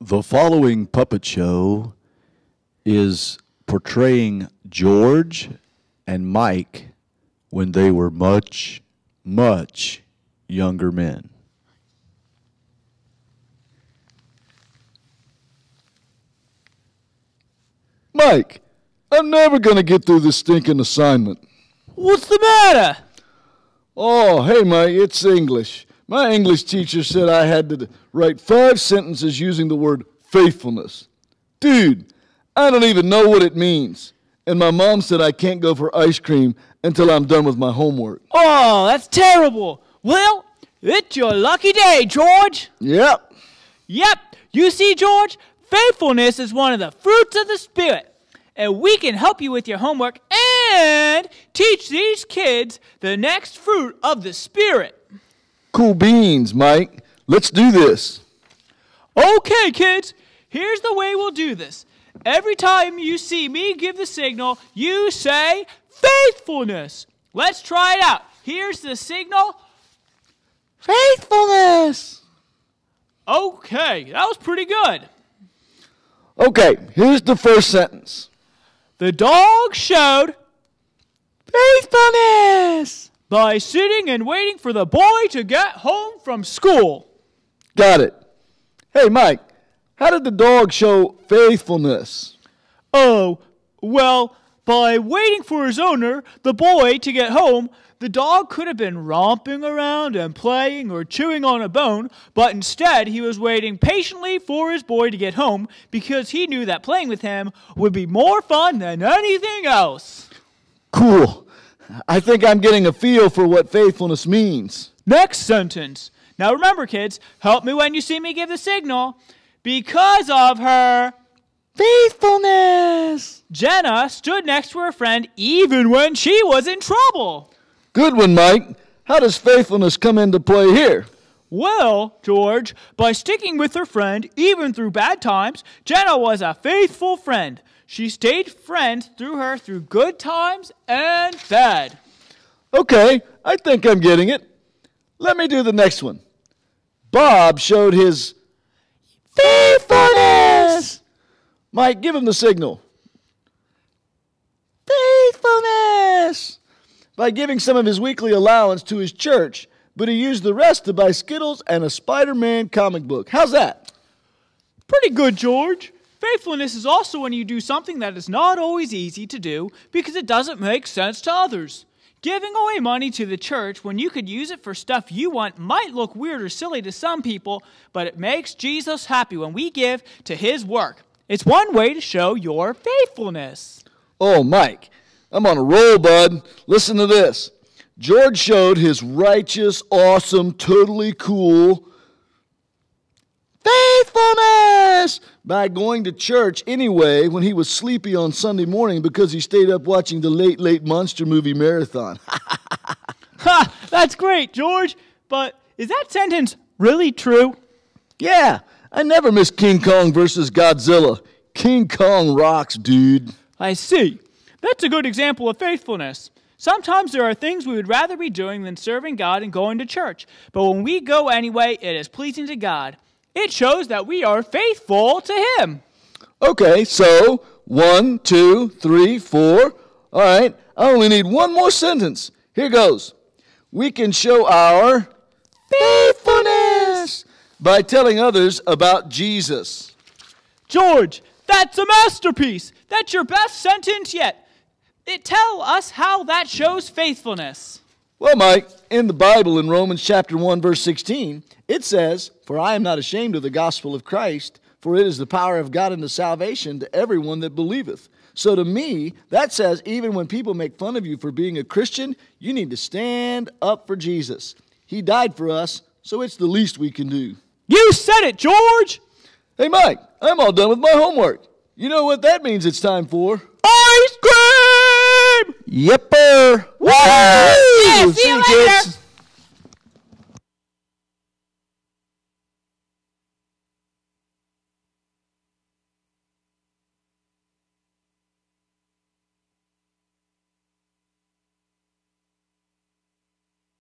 The following puppet show is portraying George and Mike when they were much, much younger men. Mike, I'm never going to get through this stinking assignment. What's the matter? Oh, hey, Mike, it's English. My English teacher said I had to write 5 sentences using the word faithfulness. Dude, I don't even know what it means. And my mom said I can't go for ice cream until I'm done with my homework. Oh, that's terrible. Well, it's your lucky day, George. Yep. Yep. You see, George, faithfulness is one of the fruits of the Spirit. And we can help you with your homework and teach these kids the next fruit of the Spirit. Cool beans, Mike. Let's do this. Okay, kids, here's the way we'll do this. Every time you see me give the signal, you say faithfulness. Let's try it out. Here's the signal. Faithfulness. Okay, that was pretty good. Okay, here's the first sentence. The dog showed faithfulness by sitting and waiting for the boy to get home from school. Got it. Hey, Mike, how did the dog show faithfulness? Oh, well, by waiting for his owner, the boy, to get home, the dog could have been romping around and playing or chewing on a bone, but instead he was waiting patiently for his boy to get home because he knew that playing with him would be more fun than anything else. Cool. I think I'm getting a feel for what faithfulness means. Next sentence. Now remember, kids, help me when you see me give the signal. Because of her faithfulness, Jenna stood next to her friend even when she was in trouble. Good one, Mike. How does faithfulness come into play here? Well, George, by sticking with her friend even through bad times, Jenna was a faithful friend. She stayed friends through good times and bad. Okay, I think I'm getting it. Let me do the next one. Bob showed his faithfulness. Mike, give him the signal. Faithfulness. By giving some of his weekly allowance to his church, but he used the rest to buy Skittles and a Spider-Man comic book. How's that? Pretty good, George. Faithfulness is also when you do something that is not always easy to do because it doesn't make sense to others. Giving away money to the church when you could use it for stuff you want might look weird or silly to some people, but it makes Jesus happy when we give to his work. It's one way to show your faithfulness. Oh, Mike, I'm on a roll, bud. Listen to this. George showed his righteous, awesome, totally cool faithfulness by going to church anyway when he was sleepy on Sunday morning because he stayed up watching the Late Late Monster Movie Marathon. Ha! That's great, George. But is that sentence really true? Yeah, I never miss King Kong versus Godzilla. King Kong rocks, dude. I see. That's a good example of faithfulness. Sometimes there are things we would rather be doing than serving God and going to church. But when we go anyway, it is pleasing to God. It shows that we are faithful to him. Okay, so 1, 2, 3, 4. All right, I only need one more sentence. Here goes. We can show our faithfulness by telling others about Jesus. George, that's a masterpiece. That's your best sentence yet. Tell us how that shows faithfulness. Well, Mike, in the Bible in Romans chapter 1, verse 16, it says, "For I am not ashamed of the gospel of Christ, for it is the power of God unto salvation to everyone that believeth." So to me, that says even when people make fun of you for being a Christian, you need to stand up for Jesus. He died for us, so it's the least we can do. You said it, George! Hey, Mike, I'm all done with my homework. You know what that means it's time for? Ice cream! Yepper! Woo! Yeah, see you later! Kids.